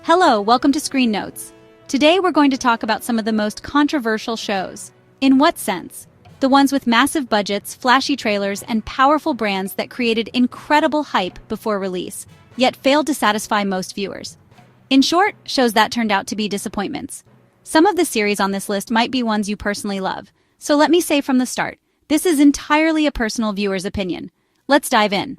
Hello, welcome to Screen Notes. Today we're going to talk about some of the most controversial shows. In what sense? The ones with massive budgets, flashy trailers, and powerful brands that created incredible hype before release, yet failed to satisfy most viewers. In short, shows that turned out to be disappointments. Some of the series on this list might be ones you personally love, so let me say from the start, this is entirely a personal viewer's opinion. Let's dive in.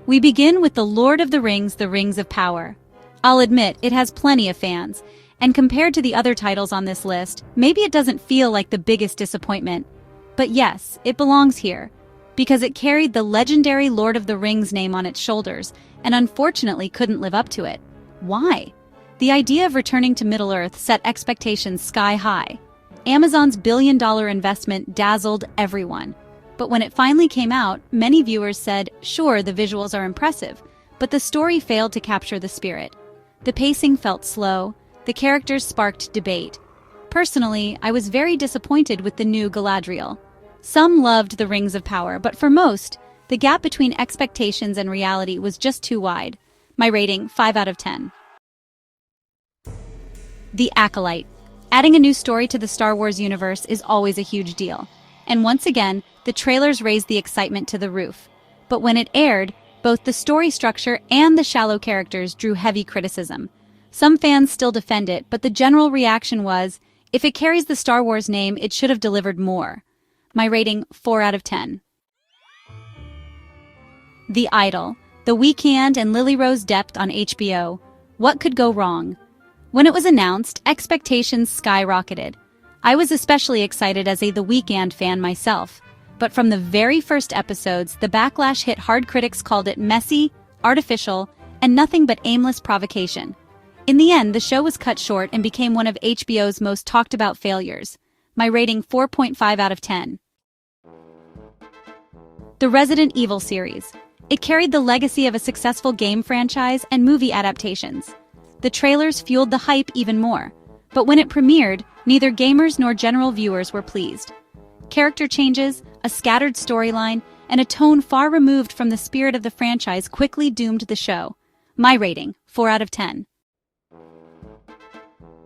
We begin with The Lord of the Rings: The Rings of Power. I'll admit, it has plenty of fans, and compared to the other titles on this list, maybe it doesn't feel like the biggest disappointment. But yes, it belongs here, because it carried the legendary Lord of the Rings name on its shoulders, and unfortunately couldn't live up to it. Why? The idea of returning to Middle-earth set expectations sky high. Amazon's billion-dollar investment dazzled everyone. But when it finally came out, many viewers said, sure, the visuals are impressive, but the story failed to capture the spirit. The pacing felt slow, the characters sparked debate. Personally, I was very disappointed with the new Galadriel. Some loved the Rings of Power, but for most, the gap between expectations and reality was just too wide. My rating, 5 out of 10. The Acolyte. Adding a new story to the Star Wars universe is always a huge deal. And once again, the trailers raised the excitement to the roof. But when it aired, both the story structure and the shallow characters drew heavy criticism. Some fans still defend it, but the general reaction was, if it carries the Star Wars name, it should have delivered more. My rating, 4 out of 10. The Idol. The Weeknd and Lily Rose Depp on HBO. What could go wrong? When it was announced, expectations skyrocketed. I was especially excited as a The Weeknd fan myself. But from the very first episodes, the backlash hit hard. Critics called it messy, artificial, and nothing but aimless provocation. In the end, the show was cut short and became one of HBO's most talked-about failures. My rating, 4.5 out of 10. The Resident Evil series. It carried the legacy of a successful game franchise and movie adaptations. The trailers fueled the hype even more. But when it premiered, neither gamers nor general viewers were pleased. Character changes, a scattered storyline, and a tone far removed from the spirit of the franchise quickly doomed the show. My rating, 4 out of 10.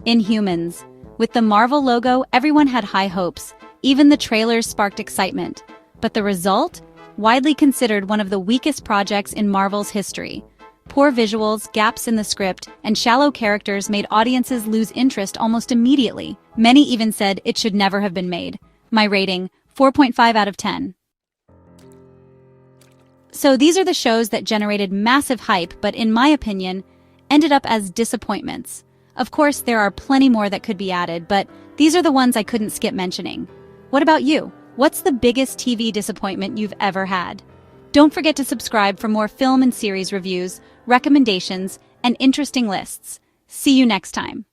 Inhumans. With the Marvel logo, everyone had high hopes. Even the trailers sparked excitement. But the result? Widely considered one of the weakest projects in Marvel's history. Poor visuals, gaps in the script, and shallow characters made audiences lose interest almost immediately. Many even said it should never have been made. My rating, 4.5 out of 10. So these are the shows that generated massive hype, but in my opinion, ended up as disappointments. Of course, there are plenty more that could be added, but these are the ones I couldn't skip mentioning. What about you? What's the biggest TV disappointment you've ever had? Don't forget to subscribe for more film and series reviews, recommendations, and interesting lists. See you next time.